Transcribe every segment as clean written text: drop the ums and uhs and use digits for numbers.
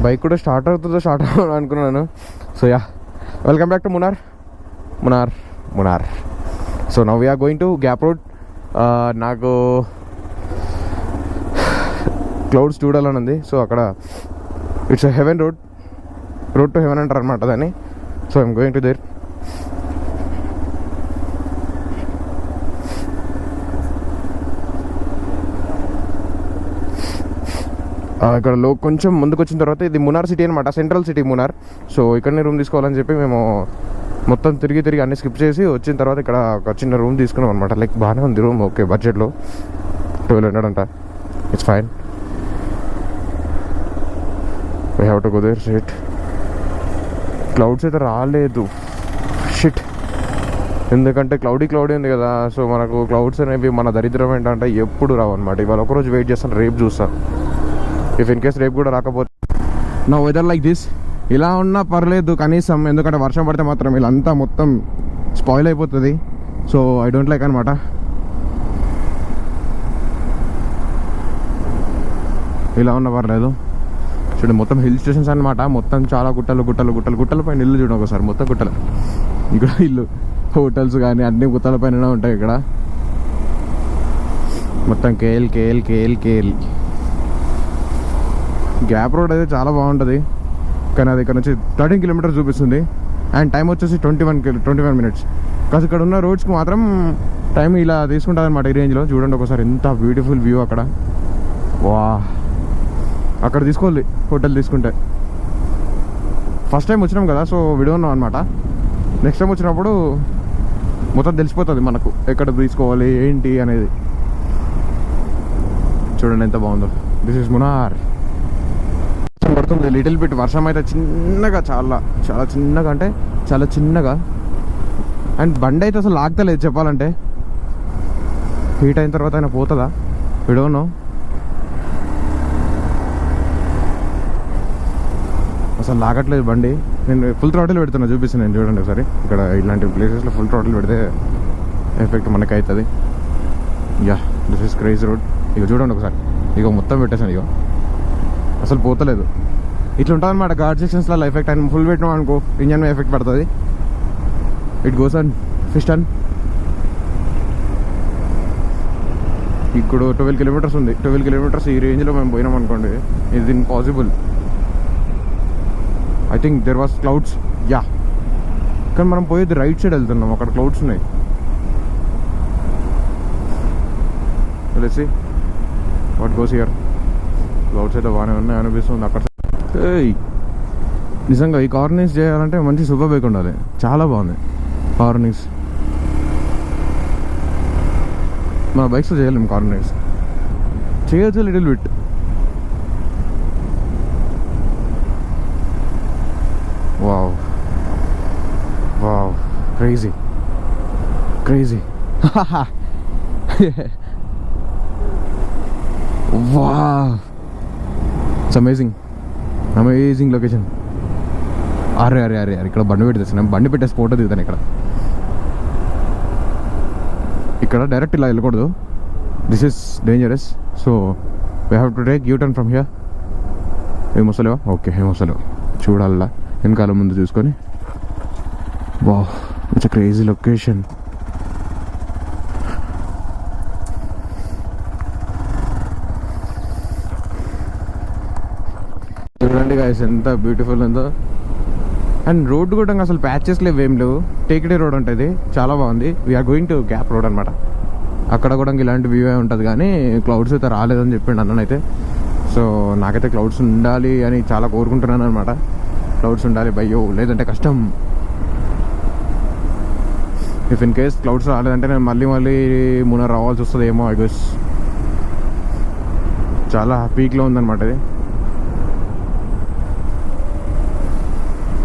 Bike కూడా start అవుతుందో start అవ్వదు అనుకున్నాను. So yeah, welcome back to Munnar. So now we're going to gap road. నాకు క్లౌడ్స్ చూడాలని ఉంది. సో అక్కడ it's heaven road to heaven అంటారు అనమాట దాన్ని. So I'm going to there. ఇక్కడ కొంచెం ముందుకు వచ్చిన తర్వాత ఇది మునార్ సిటీ అనమాట, సెంట్రల్ సిటీ మునార్. సో ఇక్కడనే రూమ్ తీసుకోవాలని చెప్పి మేము మొత్తం తిరిగి అన్ని స్కిప్ చేసి వచ్చిన తర్వాత ఇక్కడ ఒక చిన్న రూమ్ తీసుకున్నాం అనమాట. లైక్ బాగానే ఉంది రూమ్, ఓకే బడ్జెట్లో 1200 అంట. It's fine. We have to go there. Shit, clouds అయితే రాలేదు. షిట్, ఎందుకంటే క్లౌడీ ఉంది కదా. సో మనకు క్లౌడ్స్ అనేవి మన దరిద్రం ఏంటంటే ఎప్పుడు రావు అనమాట. ఇవాళ ఒకరోజు వెయిట్ చేస్తాను, రేపు చూస్తాను. ఇఫ్ ఇన్ కేస్ రేపు కూడా రాకపోతే నా వెదర్ లైక్ దిస్, ఇలా ఉన్నా పర్లేదు కనీసం, ఎందుకంటే వర్షం పడితే మాత్రం ఇలా అంతా మొత్తం స్పాయిల్ అయిపోతుంది. సో ఐ డోంట్ లైక్ అనమాట. ఇలా ఉన్నా పర్లేదు. చూడండి మొత్తం హిల్ స్టేషన్స్ అనమాట. మొత్తం చాలా గుట్టల పైన ఇల్లు చూడండి ఒకసారి. మొత్తం గుట్టలు, ఇక్కడ ఇల్లు, హోటల్స్ కానీ అన్ని గుట్టల పైన ఉంటాయి ఇక్కడ. మొత్తం కేఎల్. గ్యాప్ రోడ్ అయితే చాలా బాగుంటుంది, కానీ అది ఇక్కడ నుంచి 13 కిలోమీటర్స్ చూపిస్తుంది. అండ్ టైం వచ్చేసి 21 మినిట్స్. కాదు ఇక్కడ ఉన్న రోడ్స్కి మాత్రం టైం ఇలా తీసుకుంటుంది అనమాట ఈ రేంజ్లో. చూడండి ఒకసారి ఎంత బ్యూటిఫుల్ వ్యూ అక్కడ. వా, అక్కడ తీసుకోవాలి హోటల్ తీసుకుంటే. ఫస్ట్ టైం వచ్చినాం కదా, సో వీడియో ఉన్నాం అనమాట. నెక్స్ట్ టైం వచ్చినప్పుడు మొత్తం తెలిసిపోతుంది మనకు ఎక్కడ తీసుకోవాలి ఏంటి అనేది. చూడండి ఎంత బాగుందో. This is Munnar. పడుతుంది లిటిల్ బిట్ వర్షం అయితే చిన్నగా, చాలా చిన్నగా, అంటే చాలా చిన్నగా. అండ్ బండి అయితే అసలు లాగతలేదు చెప్పాలంటే. హీట్ అయిన తర్వాత అయినా పోతుందా విడవను. అసలు లాగట్లేదు బండి. నేను ఫుల్ థ్రాటిల్ పెడుతున్నా, చూపిస్తాను నేను. చూడండి ఒకసారి, ఇక్కడ ఇలాంటి ప్లేసెస్లో ఫుల్ థ్రాటిల్ పెడితే ఎఫెక్ట్ మనకి అవుతుంది. Yeah, this is crazy road. ఇక చూడండి ఒకసారి, ఇక మొత్తం పెట్టేసాను. ఇక అసలు పోతలేదు. ఇట్లా ఉంటుంది అనమాట ఘాట్ సెక్షన్స్లో ఎఫెక్ట్. అండ్ ఫుల్ పెట్టినాం అనుకో ఇంజన్ మీద ఎఫెక్ట్ పడుతుంది. It goes and piston. ఇప్పుడు 12 కిలోమీటర్స్ ఉంది. 12 కిలోమీటర్స్ ఈ రేంజ్లో మేము పోయినాం అనుకోండి, ఇది impossible. I think there was clouds. Yeah, కానీ మనం పోయేది రైట్ సైడ్ వెళ్తున్నాం, అక్కడ క్లౌడ్స్ ఉన్నాయి. తెలిసి వాట్ గోస్ హియర్. క్లౌడ్స్ అయితే బాగానే ఉన్నాయి అనిపిస్తుంది అక్కడ. నిజంగా ఈ కార్నింగ్స్ చేయాలంటే మంచి సూపర్ బైక్ ఉండాలి. చాలా బాగుంది కార్నింగ్స్. మన బైక్స్లో చేయలేము కార్నింగ్స్, చేయొచ్చు little bit. Wow, crazy. Wow, it's amazing location. అరే ఇక్కడ బండి పెట్టేస్తాను. బండి పెట్టేసి ఫోటో దిగుతాను ఇక్కడ డైరెక్ట్ ఇలా వెళ్ళకూడదు. This is dangerous. So we have to take U turn from here. ఏమొస్తలేవా? ఓకే, ఏమొస్తలేవు. చూడాలా వెనకాల ముందు చూసుకొని. Wow, it's a crazy location. చూడండి గైస్ ఎంత బ్యూటిఫుల్ ఉందో. అండ్ రోడ్డు కూడా అసలు ప్యాచెస్ లేవు, ఏం లేవు. టేకిడే రోడ్ ఉంటుంది, చాలా బాగుంది. We're going to gap road అనమాట. అక్కడ కూడా ఇలాంటి వ్యూ ఉంటుంది, కానీ క్లౌడ్స్ అయితే రాలేదని చెప్పిండు అన్ననైతే. సో నాకైతే క్లౌడ్స్ ఉండాలి అని చాలా కోరుకుంటున్నాను అనమాట. క్లౌడ్స్ ఉండాలి భయ్యో, లేదంటే కష్టం. ఇఫ్ ఇన్ కేస్ క్లౌడ్స్ రాలేదంటే నేను మళ్ళీ మునార్ రావాల్సి వస్తుంది ఏమో. ఐ గెస్ చాలా పీక్లో ఉందన్నమాట ఇది.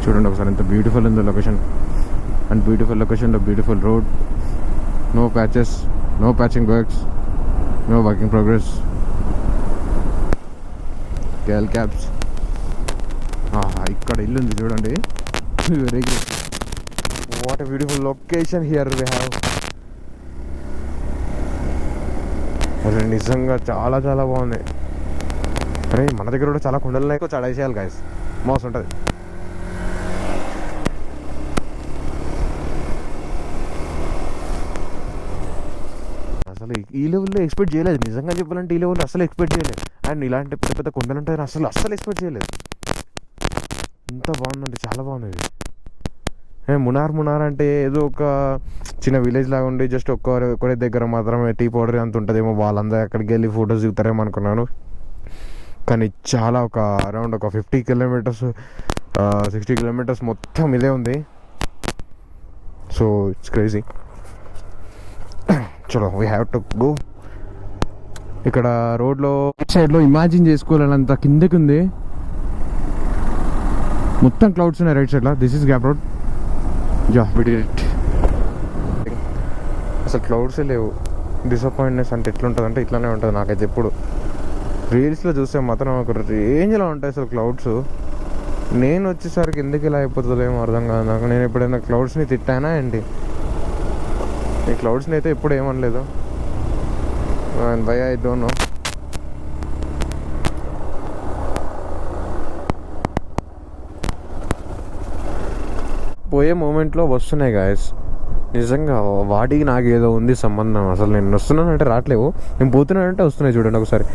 చూడండి ఒకసారి ఎంత బ్యూటిఫుల్ ఉందో లొకేషన్. అండ్ బ్యూటిఫుల్ లొకేషన్లో beautiful road. No patches, no patching works, no working progress. గేల్ క్యాబ్స్. ఇక్కడ ఇల్లు ఉంది చూడండి. Very good. What a beautiful location here we have. అసలు నిజంగా చాలా బాగుంది. అరే మన దగ్గర కూడా చాలా కొండలు ఉన్నాయి, కొంచెం అడేసేయాలి గాయస్, మోసం ఉంటుంది. అసలు ఈ లెవెల్లో ఎక్స్పెక్ట్ చేయలేదు, నిజంగా చెప్పాలంటే ఈ లెవెల్లో అసలు ఎక్స్పెక్ట్ చేయలేదు. అండ్ ఇలాంటి పెద్ద పెద్ద కొండలు ఉంటాయని అసలు ఎక్స్పెక్ట్ చేయలేదు. ఇంత బాగుందండి, చాలా బాగుంది ఇది. మునార్ అంటే ఏదో ఒక చిన్న విలేజ్ లాగా ఉండి జస్ట్ ఒక్కరి దగ్గర మాత్రమే టీ పౌడర్ అంత ఉంటుందేమో, వాళ్ళందరూ అక్కడికి వెళ్ళి ఫొటోస్ దిగుతారేమో అనుకున్నాను. కానీ చాలా ఒక అరౌండ్ ఒక 50 కిలోమీటర్స్ 60 కిలోమీటర్స్ మొత్తం ఇదే ఉంది. So it's crazy. చలో వీ హ్యావ్ టు గో. ఇక్కడ రోడ్లో సైడ్లో ఇమాజిన్ చేసుకోవాలంత కిందకి ఉంది, మొత్తం క్లౌడ్స్ ఉన్నాయి రైట్ సైడ్లో. This is gap road. Yeah we did it. అసలు క్లౌడ్సే లేవు. డిసప్పాయింట్నెస్ అంటే ఎట్లుంటుంది అంటే ఇట్లానే ఉంటుంది నాకైతే. ఎప్పుడు రీల్స్లో చూస్తే మాత్రం ఒక రేంజ్లో ఉంటాయి అసలు క్లౌడ్స్. నేను వచ్చేసరికి ఎందుకు ఇలా అయిపోతుందో ఏమో అర్థం కాదు నాకు. నేను ఎప్పుడైనా క్లౌడ్స్ని తిట్టానా ఏంటి? ఈ క్లౌడ్స్ని అయితే ఎప్పుడు ఏమనలేదు. Why I don't know. పోయే మూమెంట్లో వస్తున్నాయి గాయస్, నిజంగా వాటికి నాకు ఏదో ఉంది సంబంధం. అసలు నేను వస్తున్నానంటే రావట్లేవు, నేను పోతున్నానంటే వస్తున్నాయి. చూడండి ఒకసారి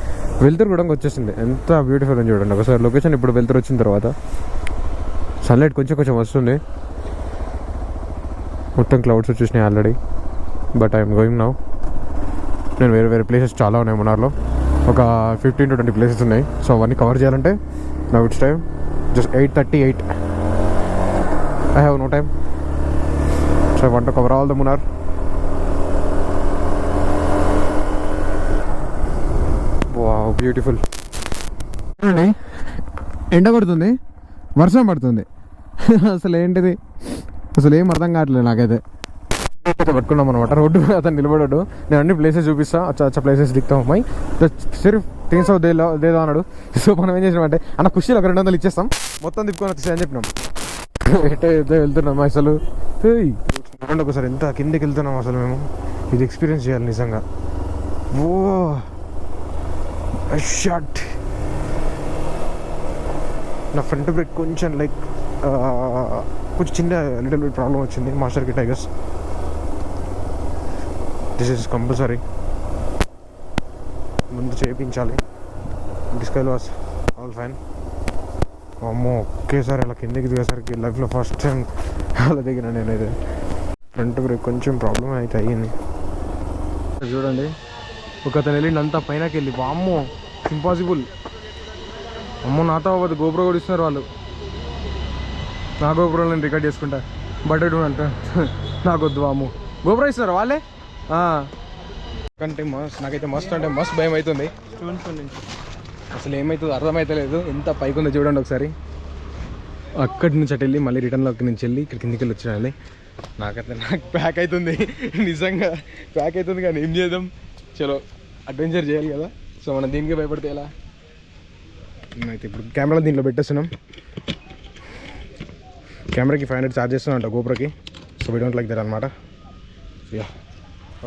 వెళ్తురు కూడా వచ్చేసింది, ఎంత బ్యూటిఫుల్ అని చూడండి ఒకసారి లొకేషన్. ఇప్పుడు వెళ్తురు వచ్చిన తర్వాత సన్లైట్ కొంచెం వస్తుంది, మొత్తం క్లౌడ్స్ వచ్చేసినాయి already. But I'm going now. నేను వేరే ప్లేసెస్ చాలా ఉన్నాయి మునార్లో, ఒక 15 to 20 ప్లేసెస్ ఉన్నాయి. సో అవన్నీ కవర్ చేయాలంటే now it's time just 8:38. I have no time, so I want to cover all the Munnar. Wow, beautiful. ఎండ కొడుతుంది, వర్షం పడుతుంది, అసలు ఏంటిది అసలు ఏం అర్థం కావట్లేదు నాకైతే. పట్టుకున్నాం అనమాట రోడ్డు, అతను నిలబడ్డాడు. నేను అన్ని ప్లేసెస్ చూపిస్తా, అచ్చా ప్లేసెస్ దిగుతాం అమ్మాయి సిర్ఫ్ 300 దేదో అన్నాడు. సో మనం ఏం చేసినామంటే అన్న ఖుషీలో ఒక 200 ఇచ్చేస్తాం, మొత్తం తిప్పుకొని వచ్చేసి అని చెప్పినాం. ఎట్టో వెళ్తున్నాం అసలు. చూడండి ఒకసారి ఎంత కిందికి వెళ్తున్నాం అసలు. మేము ఇది ఎక్స్పీరియన్స్ చేయాలి నిజంగా. ఓ షాట్. నా ఫ్రంట్ బ్రేక్ కొంచెం లైక్ కొంచెం చిన్న లిటిల్ బిట్ ప్రాబ్లం వచ్చింది. మాస్టర్కి టైగర్స్, దిస్ ఈస్ కంపల్సరీ ముందు చేయించాలి. డిస్కైల్ వాస్ ఆల్ ఫైన్. అమ్మో ఒకేసారి అలా కిందకి దిగేసరికి లైఫ్లో ఫస్ట్ టైం అలా దిగిన నేనైతే. ఫ్రంట్ బ్రేక్ కొంచెం ప్రాబ్లం అయితే అయ్యింది. చూడండి ఒకతను వెళ్ళిండి అంతా పైనకి వెళ్ళి, అమ్మో ఇంపాసిబుల్. అమ్మో నాతో అవ్వదు, గోప్రో కూడా ఇస్తున్నారు వాళ్ళు. నా గోప్రో నేను రికార్డ్ చేసుకుంటా, బట్ అంటే నాకొద్దు. అమ్మో గోప్రో ఇస్తున్నారు వాళ్ళే. కంటే మస్త్, నాకైతే మస్త్ అంటే మస్త్ భయం అవుతుంది. అసలు ఏమవుతుందో అర్థమవుతలేదు. ఎంత పైకి ఉందో చూడండి ఒకసారి. అక్కడి నుంచి అటు వెళ్ళి మళ్ళీ రిటర్న్లోకి నుంచి వెళ్ళి ఇక్కడ కిందికి వెళ్ళి వచ్చినాలి. నాకు ప్యాక్ అవుతుంది, నిజంగా ప్యాక్ అవుతుంది. కానీ ఏం చేద్దాం, చలో అడ్వెంచర్ చేయాలి కదా. సో మనం దీనికి భయపడితే ఎలా. అయితే ఇప్పుడు కెమెరా దీంట్లో పెట్టేస్తున్నాం. కెమెరాకి 500 ఛార్జ్ చేస్తున్నాం గోప్రోకి. So we don't like that అనమాట. యా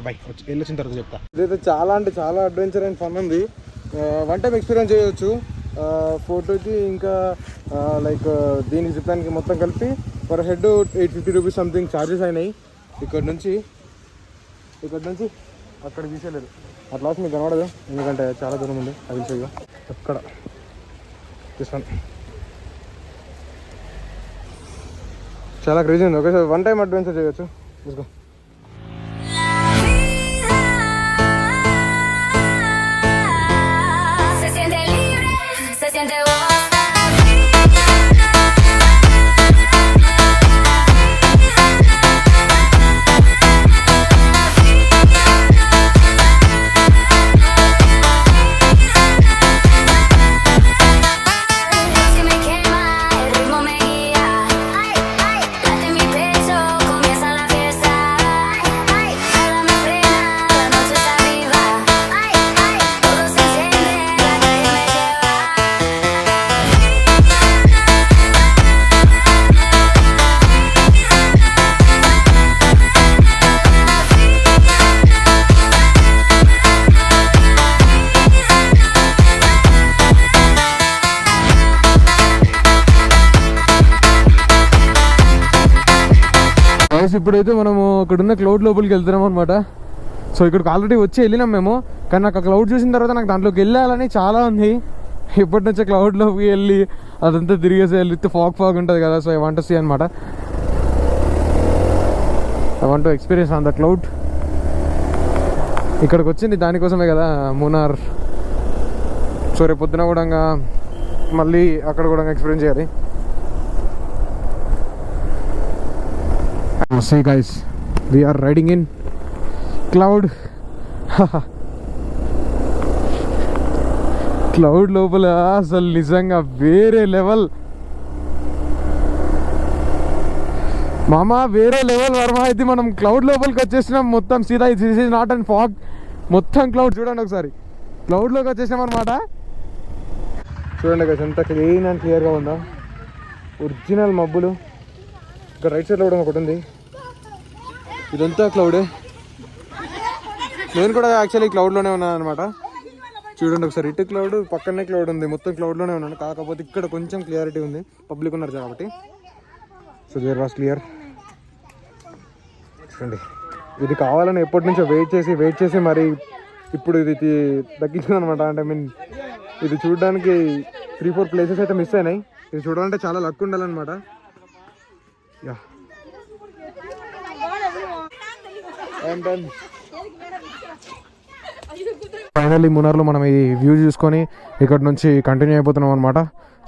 బాయ్, వెళ్ళొచ్చిన తర్వాత చెప్తా. ఇదైతే చాలా అంటే చాలా అడ్వెంచర్ అండ్ ఫన్ ఉంది. 1 టైం ఎక్స్పీరియన్స్ చేయవచ్చు. ఫోటోకి ఇంకా లైక్ దీనికి జిప్తానికి మొత్తం కలిపి per head 850 rupees something charges అయినాయి. ఇక్కడ నుంచి అక్కడ తీసేయలేదు. అట్లా మీకు కనబడదు ఎందుకంటే చాలా దూరం ఉంది. అది చెయ్యి ఎక్కడ తీసుకోండి. చాలా క్రేజీ ఉంది. ఓకే సార్ 1 టైం అడ్వెంచర్ చేయొచ్చు. తీసుకో. Late me peso, comienza la fiesta. Guys ఇప్పుడైతే మనము అక్కడున్న క్లౌడ్ లోపలికి వెళ్తున్నాం అనమాట. సో ఇక్కడికి ఆల్రెడీ వచ్చి వెళ్ళినాం మేము, కానీ నాకు ఆ క్లౌడ్ చూసిన తర్వాత నాకు దాంట్లోకి వెళ్ళాలని చాలా ఉంది. ఇప్పటి నుంచే క్లౌడ్లోకి వెళ్ళి అదంతా తిరిగేసి వెళ్తే ఫాగ్ ఉంటుంది కదా. So I want to see అనమాట. I want to experience on the cloud. ఇక్కడికి వచ్చింది దానికోసమే కదా మునార్. సో రేపు పొద్దున కూడా మళ్ళీ అక్కడ కూడా ఎక్స్పీరియన్స్ చేయాలి. Say guys we are riding in cloud. Cloud లోపల అసలు నిజంగా వేరే లెవెల్ మామ, వేరే లెవెల్ వర్మ. అయితే మనం క్లౌడ్ లోపలికి వచ్చేసినాం మొత్తం సీదా. This is not and fog, మొత్తం క్లౌడ్. చూడండి ఒకసారి, క్లౌడ్లోకి వచ్చేసినాం అనమాట. చూడండి కదా ఎంత క్లీన్ అండ్ క్లియర్గా ఉందా, ఒరిజినల్ మబ్బులు. ఇక్కడ రైట్ సైడ్లో కూడా ఒకటి ఉంది, ఇదంతా క్లౌడే. నేను కూడా యాక్చువల్లీ క్లౌడ్లోనే ఉన్నాను అనమాట. చూడండి ఒకసారి, ఇటు క్లౌడ్ పక్కనే క్లౌడ్ ఉంది, మొత్తం క్లౌడ్లోనే ఉన్నాను. కాకపోతే ఇక్కడ కొంచెం క్లియారిటీ ఉంది, పబ్లిక్ ఉన్నారు కాబట్టి. So there was clear. చూడండి, ఇది కావాలని ఎప్పటి నుంచో వెయిట్ చేసి మరి ఇప్పుడు ఇది తగ్గించింది అనమాట. అంటే మీన్ ఇది చూడడానికి 3-4 ప్లేసెస్ అయితే మిస్ అయినాయి. ఇది చూడాలంటే చాలా లక్ ఉండాలన్నమాట. యా ఫైనల్లీ మునార్లో మనం ఈ వ్యూ చూసుకొని ఇక్కడ నుంచి కంటిన్యూ అయిపోతున్నాం అనమాట.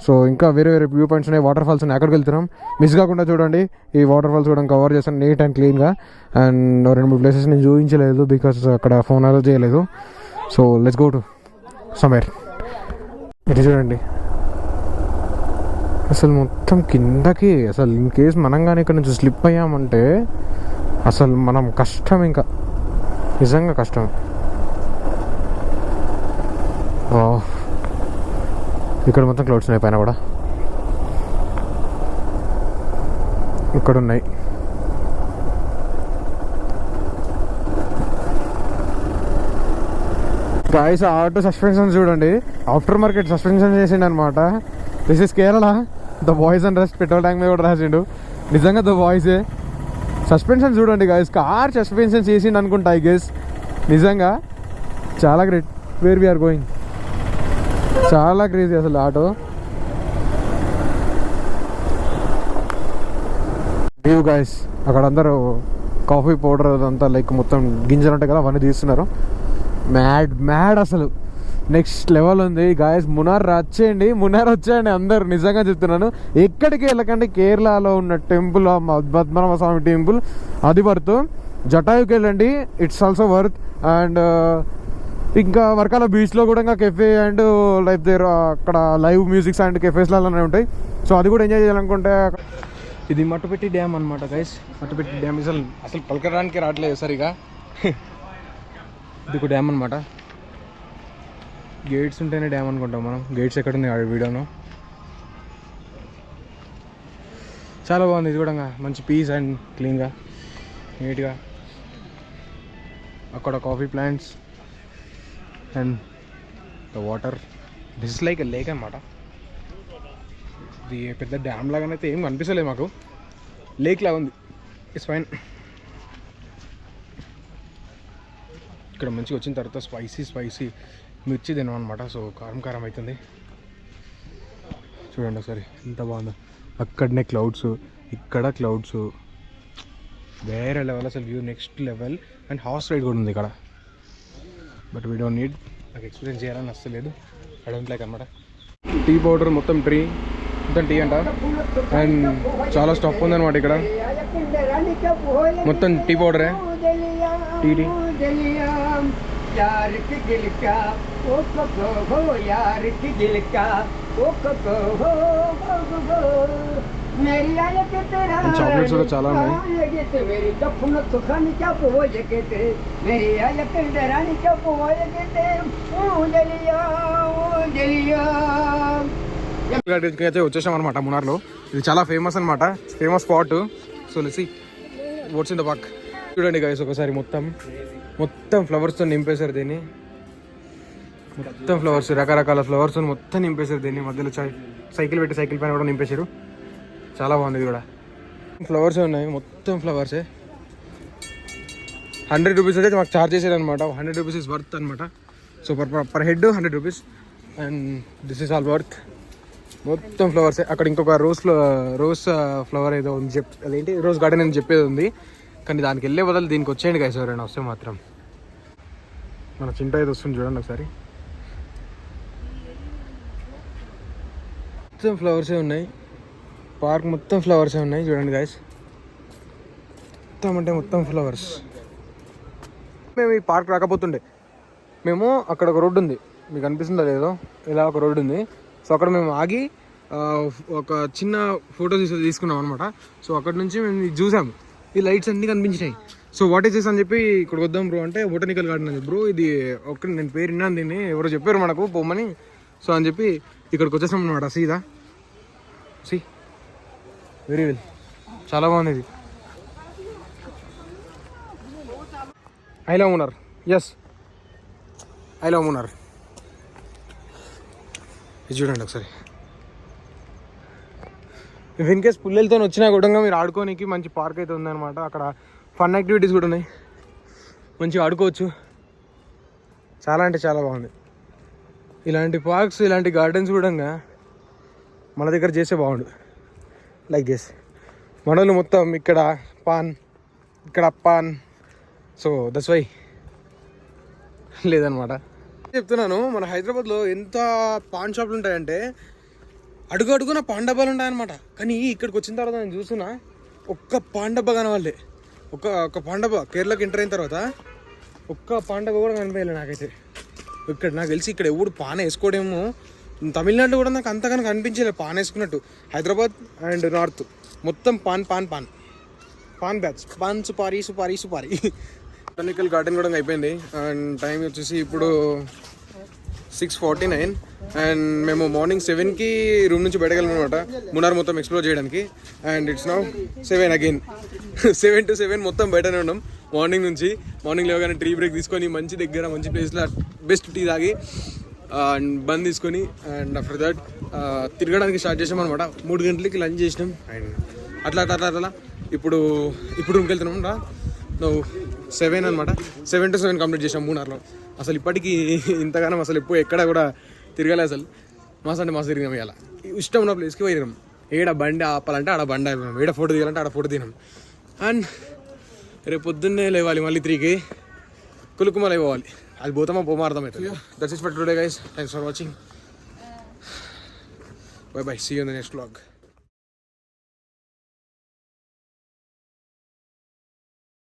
సో ఇంకా వేరే వ్యూ పాయింట్స్ ఉన్నాయి, వాటర్ ఫాల్స్ ఉన్నాయి, అక్కడికి వెళ్తున్నాం. మిస్ కాకుండా చూడండి, ఈ వాటర్ ఫాల్స్ కూడా కవర్ చేస్తాను నీట్ అండ్ క్లీన్గా. అండ్ 2-3 ప్లేసెస్ నేను చూపించలేదు బికాస్ అక్కడ ఫోన్ అలో చేయలేదు. So let's go to somewhere. ఇది చూడండి, అసలు మొత్తం కిందకి. అసలు ఇన్ కేస్ మనం కానీ ఇక్కడ నుంచి స్లిప్ అయ్యామంటే అసలు మనం కష్టం, ఇంకా నిజంగా కష్టం. ఇక్కడ మొత్తం క్లౌడ్స్ ఉన్నాయి, పైన కూడా ఇక్కడ ఉన్నాయి. గాయ్స్ ఆటో సస్పెన్షన్ చూడండి, ఆఫ్టర్ మార్కెట్ సస్పెన్షన్ చేసిండు అనమాట. This is Kerala. The boys and rest petrol tank మీద కూడా రాసిండు. నిజంగా ద బాయ్సే. సస్పెన్షన్ చూడండి గాయ్స్, కార్ సస్పెన్షన్ చేసిండు అనుకుంటా ఐ గెస్. నిజంగా చాలా గ్రేట్. వేర్ వీఆర్ గోయింగ్, చాలా క్రేజీ అసలు ఆటో. వ్యూ గాయ్స్, అక్కడ అందరూ కాఫీ పౌడర్ అదంతా లైక్ మొత్తం గింజలు ఉంటాయి కదా, అవన్నీ తీస్తున్నారు. మ్యాడ్ అసలు నెక్స్ట్ లెవెల్ ఉంది గాయస్. మునార్ వచ్చేయండి అందరు. నిజంగా చెప్తున్నాను, ఎక్కడికి వెళ్ళకండి. కేరళలో ఉన్న టెంపుల్, పద్మనాభ స్వామి టెంపుల్, అది వర్త్. జటాయుకి వెళ్ళండి, ఇట్స్ ఆల్సో వర్త్. అండ్ ఇంకా వర్కాల బీచ్లో కూడా ఇంకా కెఫే అండ్ లైక్ దేర్ అక్కడ లైవ్ మ్యూజిక్స్ అండ్ కెఫేస్లలోనే ఉంటాయి. సో అది కూడా ఎంజాయ్ చేయాలనుకుంటే ఇది మట్టుపెట్టి డ్యామ్ అనమాట గైస్. మట్టుపెట్టి డ్యామ్ అసలు పలకడానికి రావట్లేదు సరిగా. ఇది ఒక డ్యామ్ అనమాట. గేట్స్ ఉంటేనే డ్యామ్ అనుకుంటాం మనం. గేట్స్ ఎక్కడుంది ఆ వీడియోను. చాలా బాగుంది ఇది కూడా, మంచి పీస్ అండ్ క్లీన్గా నీట్గా. అక్కడ coffee plants and the water. This like lake అనమాట. ఇది పెద్ద డ్యామ్ లాగానైతే ఏం కనిపిస్తలేదు మాకు, లేక్ లాగా ఉంది. It's fine. ఇక్కడ మంచిగా వచ్చిన తర్వాత స్పైసీ మిర్చి తిన్నాం అనమాట. సో కారం అవుతుంది. చూడండి ఒకసారి ఎంత బాగుందో. అక్కడనే క్లౌడ్స్, ఇక్కడ క్లౌడ్స్, వేరే లెవెల్ అసలు view, next level. And horse ride కూడా ఉంది ఇక్కడ. బట్ వీ డోంట్ నీడ్, నాకు ఎక్స్పీరియన్స్ చేయాలని వస్తలేదు. ఐ డోంట్ లైక్ అనమాట. టీ పౌడర్ మొత్తం మొత్తం టీ అంట. అండ్ చాలా స్టఫ్ ఉందన్నమాట ఇక్కడ. మొత్తం టీ పౌడరే, టీ. చాక్లెట్స్ కూడా చాలా ఉన్నాయి. అయితే వచ్చేసాం అనమాట మునార్లో. ఇది చాలా ఫేమస్ అనమాట, famous spot. So let's see what's in the park. చూడండి గైస్ ఒకసారి, మొత్తం ఫ్లవర్స్తో నింపేశారు దీన్ని. మొత్తం ఫ్లవర్స్, రకరకాల ఫ్లవర్స్ మొత్తం నింపేశారు దీన్ని. మధ్యలో సైకిల్ పెట్టి సైకిల్ పైన కూడా నింపేశారు. చాలా బాగుంది ఇది కూడా. ఫ్లవర్సే ఉన్నాయి, మొత్తం ఫ్లవర్సే. 100 రూపీస్ అయితే మాకు ఛార్జ్ చేశారు అనమాట. 100 రూపీస్ ఇస్ వర్త్ అనమాట. So per head 100 rupees and this is all worth. మొత్తం ఫ్లవర్సే. అక్కడ ఇంకొక రోజ్ ఫ్లవర్ ఏదో ఉంది, అదేంటి రోజ్ గార్డెన్ అని చెప్పేది ఉంది. కానీ దానికి వెళ్ళే బదులు దీనికి వచ్చేయండి గైస్ ఎవరైనా వస్తే మాత్రం. మన చింట అయితే వస్తుంది చూడండి ఒకసారి. మొత్తం ఫ్లవర్సే ఉన్నాయి, పార్క్ మొత్తం ఫ్లవర్సే ఉన్నాయి చూడండి గైస్. మొత్తం అంటే మొత్తం ఫ్లవర్స్. మేము ఈ పార్క్ రాకపోతుండే, మేము అక్కడ ఒక రోడ్డు ఉంది, మీకు అనిపిస్తుందో లేదో, ఇలా ఒక రోడ్డు ఉంది. సో అక్కడ మేము ఆగి ఒక చిన్న ఫోటో తీసుకున్నాం అనమాట. సో అక్కడ నుంచి మేము ఇది చూసాము, ఈ లైట్స్ అన్నీ కనిపించినాయి. సో వాట్ ఈస్ దిస్ అని చెప్పి ఇక్కడికి వద్దాం బ్రో అంటే బొటానికల్ గార్డెన్ అని. బ్రో ఇది ఒక్క నేను పేరు విన్నాను, దీన్ని ఎవరో చెప్పారు మనకు పోమని. సో అని చెప్పి ఇక్కడికి వచ్చేసాం అనమాట. సీదా సి వెరీ వెల్, చాలా బాగుంది ఇది. I love Munnar, yes I love Munnar. ఇది చూడండి ఒకసారి. ఇఫ్ ఇన్ కేస్ పుల్లలతో వచ్చినా కూడా మీరు ఆడుకోనికి మంచి పార్క్ అయితే ఉందన్నమాట. అక్కడ ఫన్ యాక్టివిటీస్ కూడా ఉన్నాయి, మంచిగా ఆడుకోవచ్చు. చాలా అంటే చాలా బాగుంది. ఇలాంటి పార్క్స్, ఇలాంటి గార్డెన్స్ కూడా మన దగ్గర చేస్తే బాగుండు. లైక్ దిస్ మనలు మొత్తం ఇక్కడ పాన్, ఇక్కడ పాన్. సో దట్స్ వై లేదనమాట. చెప్తున్నాను, మన హైదరాబాద్లో ఎంత పాన్ షాపులు ఉంటాయంటే అడుగు అడుగున పాన్ డబ్బాలు ఉంటాయన్నమాట. కానీ ఇక్కడికి వచ్చిన తర్వాత నేను చూస్తున్నా ఒక్క పాన్ డబ్బా కనవాళ్ళే. ఒక పాన్ డబ్బా కేరళకి ఎంటర్ అయిన తర్వాత ఒక్క పాన్ డబ్బా కూడా కనిపించలేదు నాకైతే. ఇక్కడ నాకు తెలిసి ఇక్కడ ఎవడు పాన్ వేసుకోవడేమో. తమిళనాడులో కూడా నాకు అంతగానో కనిపించలేదు పాన్ వేసుకున్నట్టు. హైదరాబాద్ అండ్ నార్త్ మొత్తం pan pan pan pan batch, pan supari supari supari. Botanical garden కూడా అయిపోయింది అండ్ టైం వచ్చేసి ఇప్పుడు 6:49 అండ్ మేము మార్నింగ్ 7కి రూమ్ నుంచి బయటకు అనమాట మున్నార్ మొత్తం ఎక్స్ప్లోర్ చేయడానికి. And it's now 7 again. 7 to 7 మొత్తం బయటనే ఉన్నాం మార్నింగ్ నుంచి. మార్నింగ్ లేవగానే టీ బ్రేక్ తీసుకొని మంచి దగ్గర మంచి ప్లేస్లో బెస్ట్ టీ తాగి అండ్ బంద్ తీసుకొని అండ్ ఆఫ్టర్ దట్ తిరగడానికి స్టార్ట్ చేసాం అనమాట. 3 గంటలకి లంచ్ చేసినాం అండ్ అట్లా అట్లా అట్లా ఇప్పుడు రూమ్కి వెళ్తున్నాం రా. నువ్వు 7 అనమాట. 7 to 7 కంప్లీట్ చేసాం మూనార్లో. అసలు ఇప్పటికీ ఇంతగానో అసలు ఎప్పుడు ఎక్కడ కూడా తిరగలే. అసలు మాస్ అంటే మాస్ తిరిగినాం. ఇలా ఇష్టం ఉన్న ప్లేస్కి పోయినాం. ఏడ బండి ఆపాలంటే ఆడ బండి ఆపినాం, ఏడ ఫోటో తీయాలంటే ఆడ ఫోటో తినాం. అండ్ రేపు పొద్దున్నే లేవాలి మళ్ళీ 3కి కులుకుమలై పోవాలి. అది పోతామా పోమా అర్థమవుతుంది. That's it for today guys. Thanks for watching. Bye bye, see you in the next vlog.